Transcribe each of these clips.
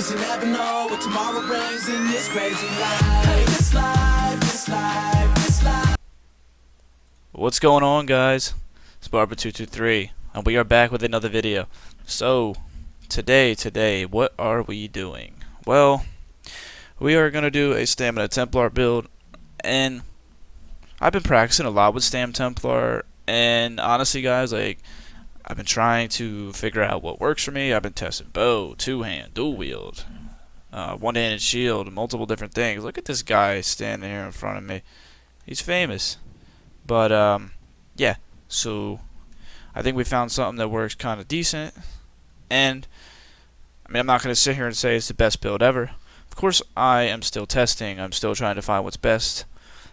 'cause you never know what tomorrow brings in this crazy life. Hey, this life, this life, this life. What's going on, guys? It's Barber223 and we are back with another video. So today what are we doing? Well, we are gonna do a stamina Templar build, and I've been practicing a lot with Stam Templar, and honestly guys, like, I've been trying to figure out what works for me. I've been testing bow, two-hand, dual wield, one-handed shield, multiple different things. Look at this guy standing here in front of me. He's famous. But yeah, so I think we found something that works kind of decent, and I mean, I'm not going to sit here and say it's the best build ever. Of course, I am still testing. I'm still trying to find what's best,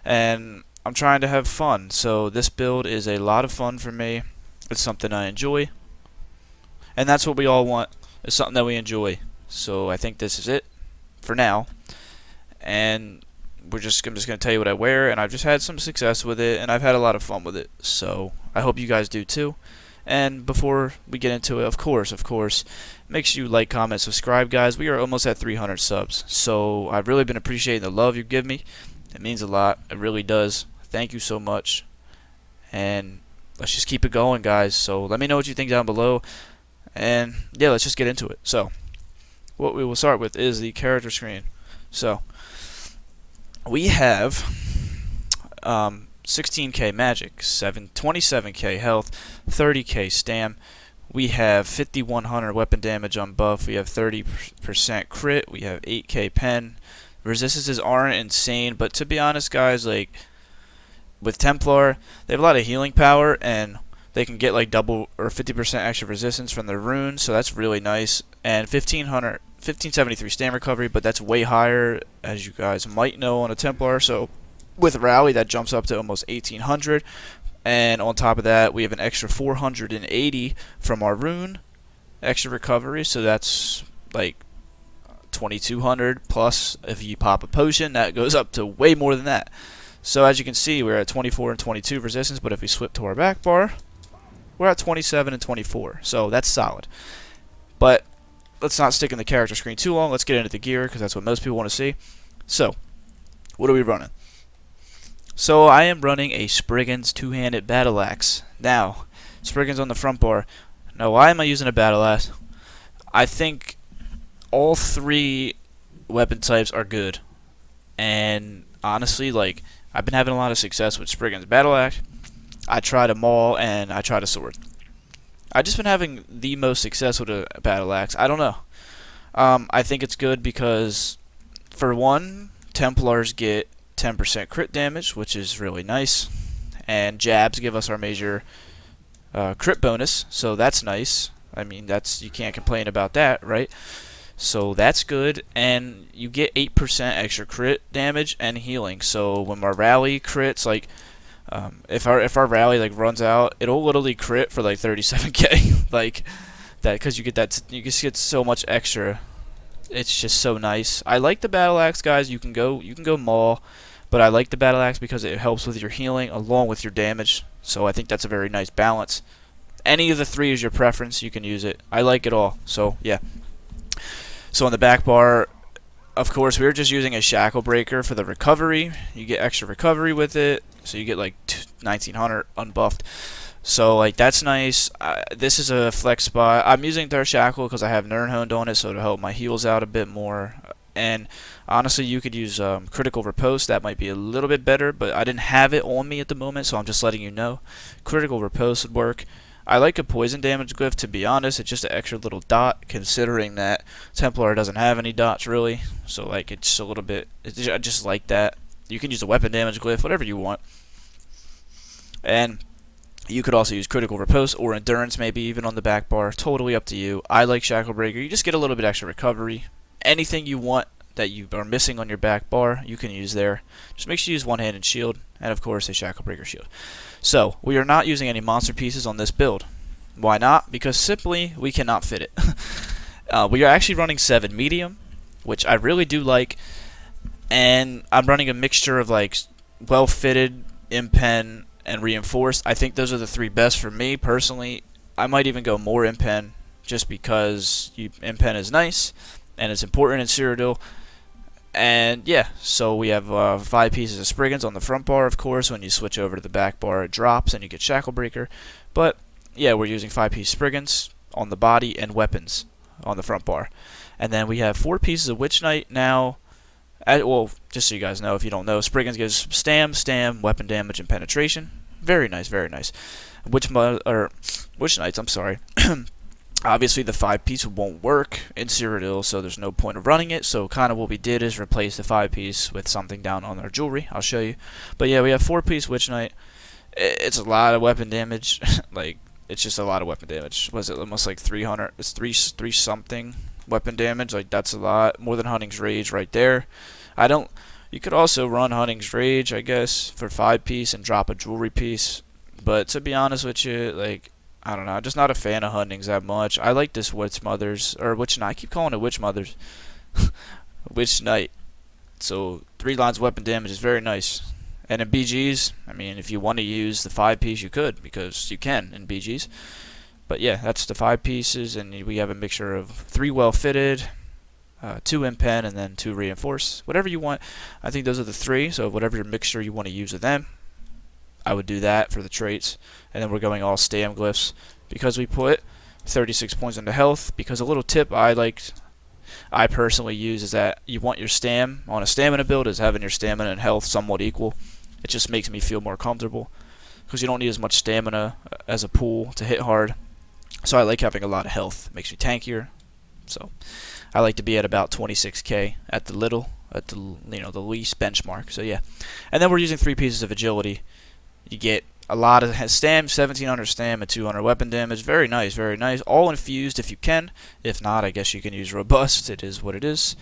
and I'm trying to have fun. So this build is a lot of fun for me. It's something I enjoy, and that's what we all want, is something that we enjoy. So I think this is it for now, and I'm just going to tell you what I wear, and I've just had some success with it, and I've had a lot of fun with it. So I hope you guys do too. And before we get into it, of course, make sure you like, comment, subscribe, guys. We are almost at 300 subs, so I've really been appreciating the love you give me. It means a lot. It really does. Thank you so much, and let's just keep it going, guys. So let me know what you think down below, and yeah, let's just get into it. So what we will start with is the character screen. So we have 16k magic, 27k health, 30k stam. We have 5100 weapon damage on buff. We have 30% crit. We have 8k pen. Resistances aren't insane, but to be honest, guys, like, with Templar, they have a lot of healing power, and they can get like double or 50% extra resistance from their runes, so that's really nice. And 1573 stam recovery, but that's way higher, as you guys might know, on a Templar. So with Rally, that jumps up to almost 1800, and on top of that, we have an extra 480 from our rune extra recovery, so that's like 2200 plus. If you pop a potion, that goes up to way more than that. So as you can see, we're at 24 and 22 resistance, but if we swip to our back bar, we're at 27 and 24. So that's solid. But let's not stick in the character screen too long. Let's get into the gear, because that's what most people want to see. So what are we running? So I am running a Spriggan's two-handed battle axe. Now, Spriggan's on the front bar. Now, why am I using a battle axe? I think all three weapon types are good, and honestly, like, I've been having a lot of success with Spriggan's battle axe. I tried a maul, and I tried a sword. I've just been having the most success with a battle axe. I don't know. I think it's good because, for one, Templars get 10% crit damage, which is really nice, and jabs give us our major crit bonus, so that's nice. I mean, you can't complain about that, right? So that's good, and you get 8% extra crit damage and healing. So when our rally crits, like, if our rally like runs out, it'll literally crit for like 37k, like that, because you just get so much extra. It's just so nice. I like the battle axe, guys. You can go maul, but I like the battle axe because it helps with your healing along with your damage. So I think that's a very nice balance. Any of the three is your preference. You can use it. I like it all. So yeah. So on the back bar, of course, we were just using a shackle breaker for the recovery. You get extra recovery with it, so you get like 1900 unbuffed. So like, that's nice. This is a flex spot. I'm using their shackle because I have Nernhoned on it, so to help my heals out a bit more. And honestly, you could use critical riposte. That might be a little bit better, but I didn't have it on me at the moment, so I'm just letting you know. Critical riposte would work. I like a poison damage glyph, to be honest. It's just an extra little dot, considering that Templar doesn't have any dots really. So like, it's a little bit, I just like that. You can use a weapon damage glyph, whatever you want. And you could also use critical riposte or endurance, maybe even on the back bar. Totally up to you. I like shackle breaker. You just get a little bit extra recovery. Anything you want that you are missing on your back bar, you can use there. Just make sure you use one-handed shield, and of course a shackle breaker shield. So we are not using any monster pieces on this build. Why not? Because simply we cannot fit it. We are actually running 7 medium, which I really do like, and I'm running a mixture of like well fitted, impen, and reinforced. I think those are the 3 best for me personally. I might even go more impen just because impen is nice, and it's important in Cyrodiil. And yeah, so we have 5 pieces of Spriggans on the front bar, of course. When you switch over to the back bar, it drops and you get Shackle Breaker. But yeah, we're using 5-piece Spriggans on the body and weapons on the front bar. And then we have 4 pieces of Witch Knight now. Well, just so you guys know, if you don't know, Spriggans gives stam, weapon damage, and penetration. Very nice, very nice. Witch Knights, I'm sorry. Obviously, the 5-piece won't work in Cyrodiil, so there's no point of running it. So kind of what we did is replace the 5-piece with something down on our jewelry. I'll show you. But yeah, we have 4-piece Witch Knight. It's a lot of weapon damage. Like, it's just a lot of weapon damage. Was it almost like 300? It's three something weapon damage. Like, that's a lot. More than Hunting's Rage right there. You could also run Hunting's Rage, I guess, for 5-piece and drop a jewelry piece. But to be honest with you, like, I don't know. I'm just not a fan of Hunting's that much. I like this Witch Mothers, or Witch Knight. I keep calling it Witch Mothers. Witch Knight. So 3 lines of weapon damage is very nice. And in BGs, I mean, if you want to use the 5-piece, you could, because you can in BGs. But yeah, that's the 5 pieces, and we have a mixture of 3 well-fitted, 2 impen, and then 2 reinforce. Whatever you want. I think those are the 3, so whatever your mixture you want to use of them, I would do that for the traits. And then we're going all stam glyphs because we put 36 points into health. Because a little tip I personally use is that you want your stam on a stamina build is having your stamina and health somewhat equal. It just makes me feel more comfortable because you don't need as much stamina as a pool to hit hard. So I like having a lot of health. It makes me tankier. So I like to be at about 26k at the the least benchmark. So yeah, and then we're using 3 pieces of agility. You get a lot of stam, 1700 stam, and 200 weapon damage. Very nice, very nice. All infused if you can. If not, I guess you can use robust. It is what it is.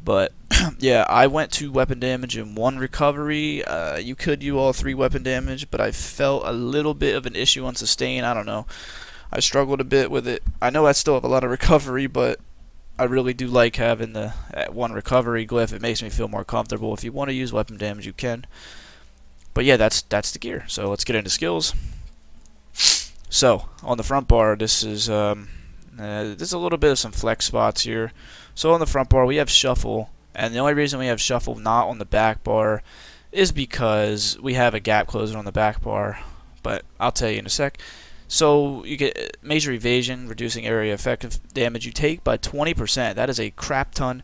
But yeah, I went 2 weapon damage and 1 recovery. You could do all 3 weapon damage, but I felt a little bit of an issue on sustain. I don't know. I struggled a bit with it. I know I still have a lot of recovery, but I really do like having the 1 recovery glyph. It makes me feel more comfortable. If you want to use weapon damage, you can. But yeah, that's the gear. So let's get into skills. So on the front bar, this is there's a little bit of some flex spots here. So on the front bar, we have shuffle, and the only reason we have shuffle not on the back bar is because we have a gap closer on the back bar. But I'll tell you in a sec. So you get major evasion, reducing area effective damage you take by 20%. That is a crap ton.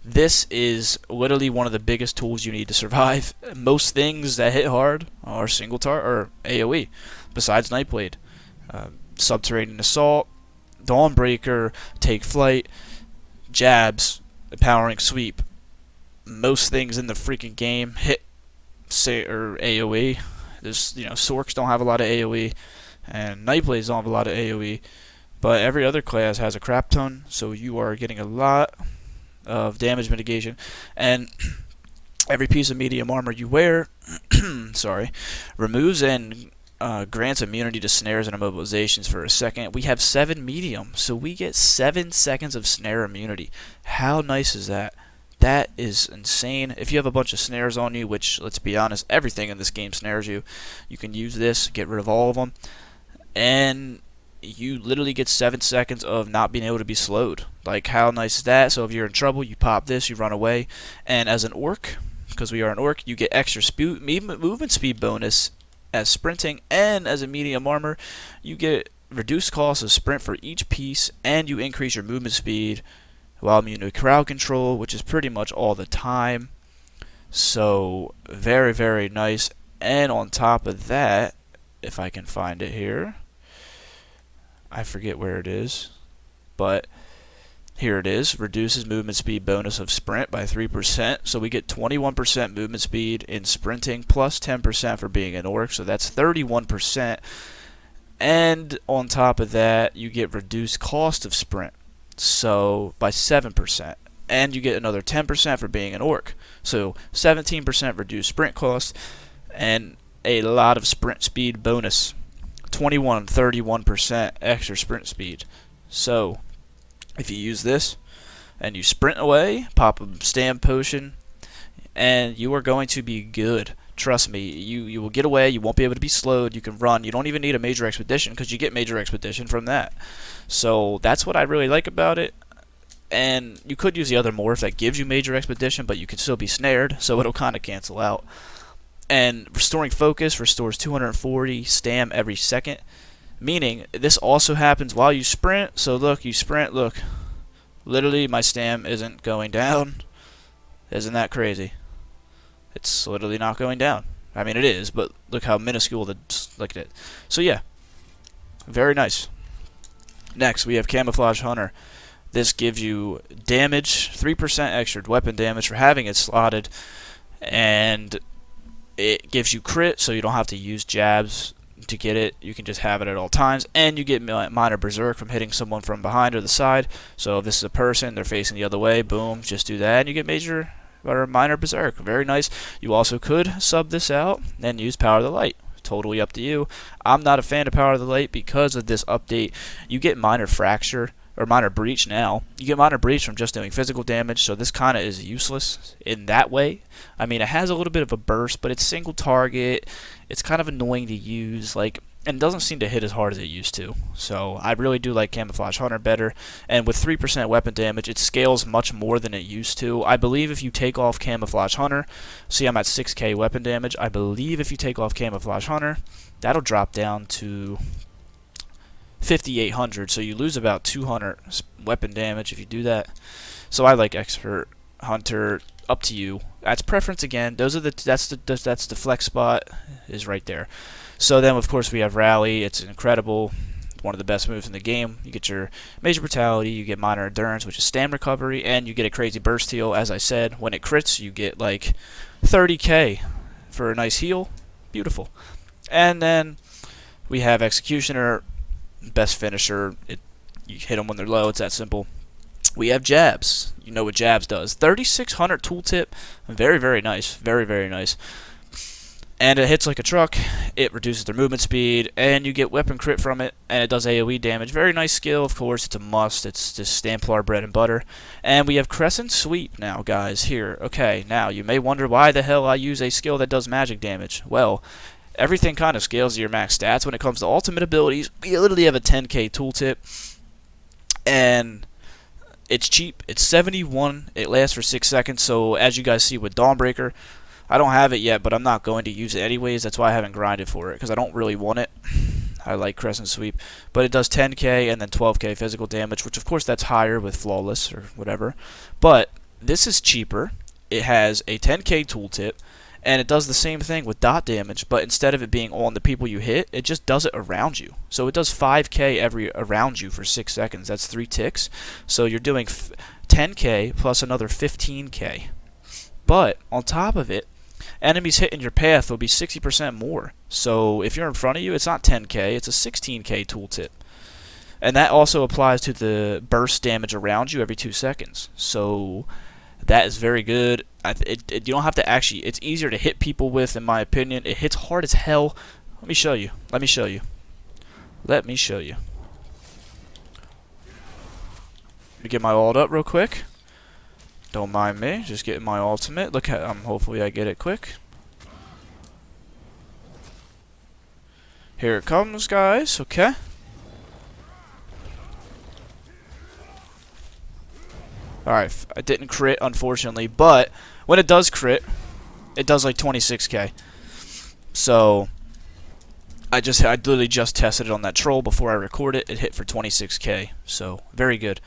This is literally one of the biggest tools you need to survive. Most things that hit hard are single target or AoE, besides Nightblade. Subterranean Assault, Dawnbreaker, Take Flight, Jabs, Empowering Sweep. Most things in the freaking game hit or AoE. There's, Sorks don't have a lot of AoE, and Nightblades don't have a lot of AoE, but every other class has a crap ton, so you are getting a lot of damage mitigation. And every piece of medium armor you wear removes and grants immunity to snares and immobilizations for a second. We have 7 medium, so we get 7 seconds of snare immunity. How nice is that? That is insane. If you have a bunch of snares on you, which, let's be honest, everything in this game snares you, you can use this, get rid of all of them, and you literally get 7 seconds of not being able to be slowed. Like, how nice is that? So if you're in trouble, you pop this, you run away. And as an orc, because we are an orc, you get extra movement speed bonus as sprinting, and as a medium armor, you get reduced cost of sprint for each piece, and you increase your movement speed while immune to crowd control, which is pretty much all the time. So very, very nice. And on top of that, if I can find it here, I forget where it is, but here it is. Reduces movement speed bonus of sprint by 3%. So we get 21% movement speed in sprinting, plus 10% for being an orc. So that's 31%. And on top of that, you get reduced cost of sprint, so by 7%. And you get another 10% for being an orc. So 17% reduced sprint cost, and a lot of sprint speed bonus. 31% extra sprint speed. So if you use this and you sprint away, pop a stam potion, and you are going to be good. Trust me, you will get away. You won't be able to be slowed. You can run. You don't even need a major expedition because you get major expedition from that. So that's what I really like about it. and you could use the other morph that gives you major expedition, but you can still be snared, so it'll kind of cancel out. And restoring focus restores 240 stam every second, meaning this also happens while you sprint. So look, you sprint, look, literally my stam isn't going down. Isn't that crazy? It's literally not going down. I mean, it is, but look how minuscule look at it. So yeah, very nice. Next, we have Camouflage Hunter. This gives you damage, 3% extra weapon damage for having it slotted, and it gives you crit, so you don't have to use jabs to get it. You can just have it at all times, and you get minor berserk from hitting someone from behind or the side. So if this is a person, they're facing the other way, boom, just do that, and you get major or minor berserk. Very nice. You also could sub this out and use Power of the Light. Totally up to you. I'm not a fan of Power of the Light because of this update. You get minor fracture or minor breach now. You get minor breach from just doing physical damage, so this kind of is useless in that way. I mean, it has a little bit of a burst, but it's single target. It's kind of annoying to use, like, and doesn't seem to hit as hard as it used to. So I really do like Camouflage Hunter better. And with 3% weapon damage, it scales much more than it used to. I believe if you take off Camouflage Hunter, see I'm at 6k weapon damage. I believe if you take off Camouflage Hunter, that'll drop down to 5,800. So you lose about 200 weapon damage if you do that. So I like Expert Hunter. Up to you. That's preference again. Those are that's the flex spot is right there. So then of course we have Rally. It's incredible. One of the best moves in the game. You get your major brutality, you get minor endurance, which is stam recovery, and you get a crazy burst heal. As I said, when it crits, you get like 30k for a nice heal. Beautiful. And then we have Executioner, best finisher. You hit them when they're low. It's that simple. We have Jabs. You know what Jabs does. 3600 tooltip. Very, very nice. Very, very nice. And it hits like a truck. It reduces their movement speed, and you get weapon crit from it, and it does AoE damage. Very nice skill, of course. It's a must. It's just Templar bread and butter. And we have Crescent Sweep now, guys. Here. Okay, now you may wonder why the hell I use a skill that does magic damage. Well, everything kind of scales to your max stats. When it comes to ultimate abilities, we literally have a 10k tooltip, and it's cheap. It's 71. It lasts for 6 seconds. So as you guys see with Dawnbreaker, I don't have it yet, but I'm not going to use it anyways. That's why I haven't grinded for it, because I don't really want it. I like Crescent Sweep. But it does 10k and then 12k physical damage, which of course that's higher with Flawless or whatever. But this is cheaper. It has a 10k tooltip, and it does the same thing with dot damage, but instead of it being on the people you hit, it just does it around you. So it does 5k around you for 6 seconds. That's 3 ticks. So you're doing 10k plus another 15k. But on top of it, enemies hitting your path will be 60% more. So if you're in front of you, it's not 10k, it's a 16k tooltip. And that also applies to the burst damage around you every 2 seconds. So that is very good. You don't have to actually, it's easier to hit people with, in my opinion. It hits hard as hell. Let me show you. Let me show you. Let me show you. Let me get my ult up real quick. Don't mind me, just getting my ultimate. Look at, hopefully I get it quick. Here it comes, guys. Okay. Alright, I didn't crit, unfortunately, but when it does crit, it does like 26k. So, I literally just tested it on that troll before I record it. It hit for 26k, so very good.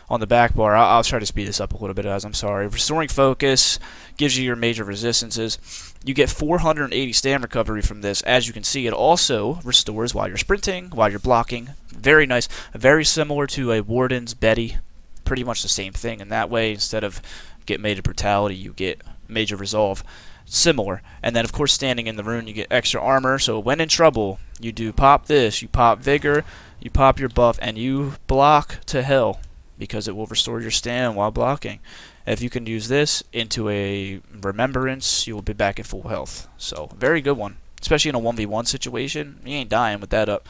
On the back bar, I'll try to speed this up a little bit, guys. I'm sorry. Restoring focus gives you your major resistances. You get 480 stam recovery from this. As you can see, it also restores while you're sprinting, while you're blocking. Very nice. Very similar to a Warden's Betty. Pretty much the same thing in that way. Instead of get major brutality, you get major resolve. Similar. And then, of course, standing in the rune, you get extra armor. So when in trouble, you do pop this, you pop vigor, you pop your buff, and you block to hell, because it will restore your stam while blocking. If you can use this into a remembrance, you will be back at full health. So, very good one. Especially in a 1v1 situation, you ain't dying with that up.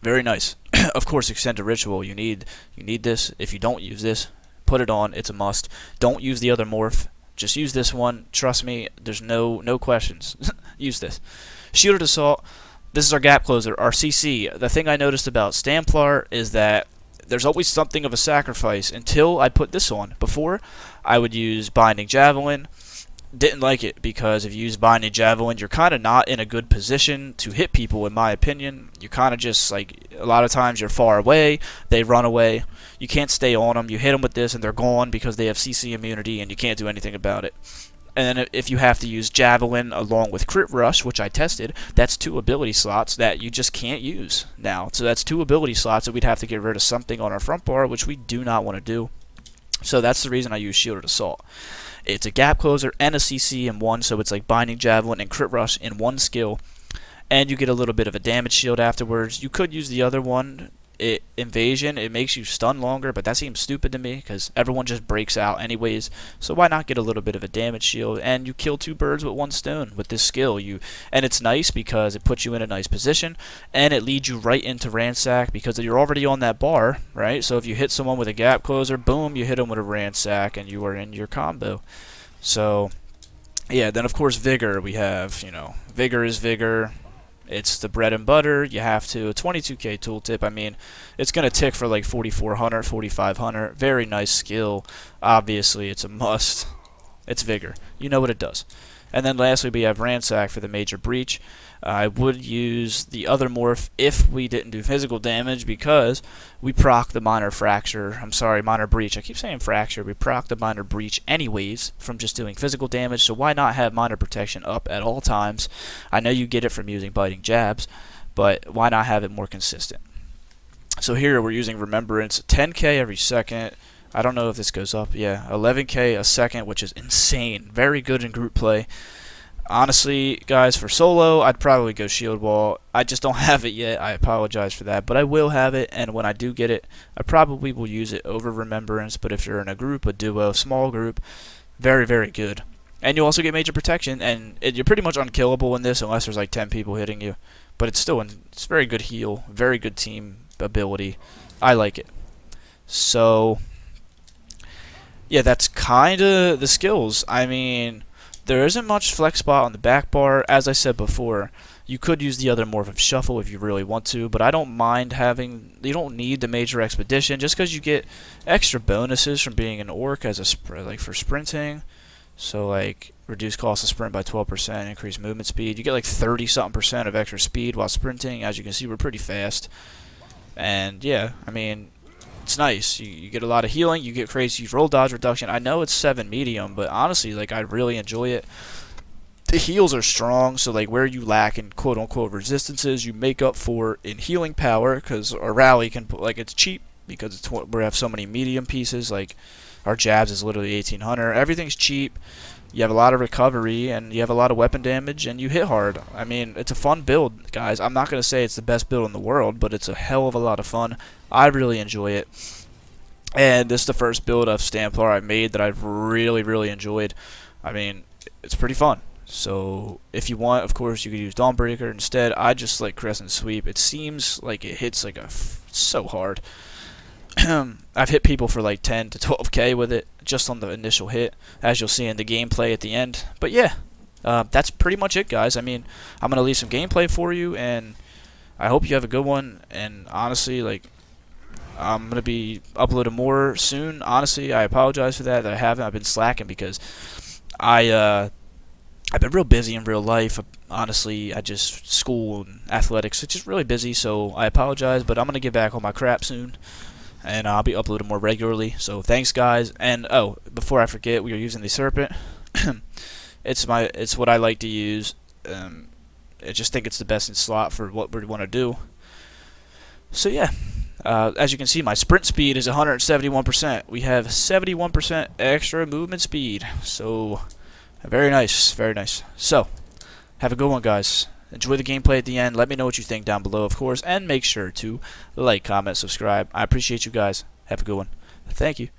Very nice. Of course, extended ritual. You need this. If you don't use this, put it on. It's a must. Don't use the other morph. Just use this one. Trust me. There's no questions. Use this. Shielded assault. This is our gap closer. Our CC. The thing I noticed about Templar is that there's always something of a sacrifice until I put this on. Before, I would use Binding Javelin. Didn't like it because if you use Binding Javelin, you're kind of not in a good position to hit people, in my opinion. You kind of just, like, a lot of times you're far away, they run away. You can't stay on them. You hit them with this and they're gone because they have CC immunity and you can't do anything about it. And then if you have to use Javelin along with Crit Rush, which I tested, that's 2 ability slots that you just can't use now. So that's 2 ability slots that we'd have to get rid of something on our front bar, which we do not want to do. So that's the reason I use Shielded Assault. It's a gap closer and a CC in one, so it's like Binding Javelin and Crit Rush in one skill. And you get a little bit of a damage shield afterwards. You could use the other one, Invasion. It makes you stun longer, but that seems stupid to me because everyone just breaks out anyways. So why not get a little bit of a damage shield? And you kill 2 birds with 1 stone with this skill. And it's nice because it puts you in a nice position, and it leads you right into Ransack because you're already on that bar, right? So if you hit someone with a gap closer, boom, you hit them with a Ransack, and you are in your combo. So yeah, then of course Vigor. We have, Vigor is Vigor. It's the bread and butter. You have to. 22k tooltip. I mean, it's going to tick for like 4,400, 4,500. Very nice skill. Obviously, it's a must. It's Vigor. You know what it does. And then lastly, we have Ransack for the major breach. I would use the other morph if we didn't do physical damage because we proc the minor breach. I keep saying fracture. We proc the minor breach anyways from just doing physical damage, so why not have minor protection up at all times? I know you get it from using biting jabs, but why not have it more consistent? So here we're using Remembrance, 10k every second. I don't know if this goes up. Yeah, 11k a second, which is insane. Very good in group play. Honestly, guys, for solo, I'd probably go Shield Wall. I just don't have it yet. I apologize for that, but I will have it, and when I do get it, I probably will use it over Remembrance. But if you're in a group, a duo, small group, very, very good. And you also get major protection, and you're pretty much unkillable in this unless there's like 10 people hitting you. But it's very good heal, very good team ability. I like it. So yeah, that's kind of the skills. I mean, there isn't much flex spot on the back bar. As I said before, you could use the other morph of Shuffle if you really want to, but I don't mind having. You don't need the Major Expedition just because you get extra bonuses from being an orc as like for sprinting. So like reduce cost of sprint by 12%, increase movement speed. You get like 30-something% of extra speed while sprinting. As you can see, we're pretty fast. And yeah, I mean, it's nice. You get a lot of healing. You get crazy roll dodge reduction. I know it's 7 medium, but honestly, like, I really enjoy it. The heals are strong, so like where you lack in quote-unquote resistances, you make up for in healing power because our rally can put, like, it's cheap because we have so many medium pieces. Like our jabs is literally 1800. Everything's cheap. You have a lot of recovery, and you have a lot of weapon damage, and you hit hard. I mean, it's a fun build, guys. I'm not going to say it's the best build in the world, but it's a hell of a lot of fun. I really enjoy it. And this is the first build of Templar I made that I've really, really enjoyed. I mean, it's pretty fun. So, if you want, of course, you could use Dawnbreaker instead. I just like Crescent Sweep. It seems like it hits like so hard. I've hit people for like 10 to 12k with it just on the initial hit, as you'll see in the gameplay at the end. But yeah, that's pretty much it, guys. I mean, I'm gonna leave some gameplay for you, and I hope you have a good one. And honestly, like, I'm gonna be uploading more soon. Honestly, I apologize for that I haven't. I've been slacking because I've been real busy in real life. Honestly, I just school and athletics. It's just really busy, so I apologize. But I'm gonna get back on my crap soon, and I'll be uploading more regularly. So thanks, guys. And oh, before I forget, we are using the Serpent. It's what I like to use. I just think it's the best in slot for what we want to do. So yeah, as you can see, my sprint speed is 171%. We have 71% extra movement speed. So very nice, very nice. So have a good one, guys. Enjoy the gameplay at the end. Let me know what you think down below, of course, and make sure to like, comment, subscribe. I appreciate you guys. Have a good one. Thank you.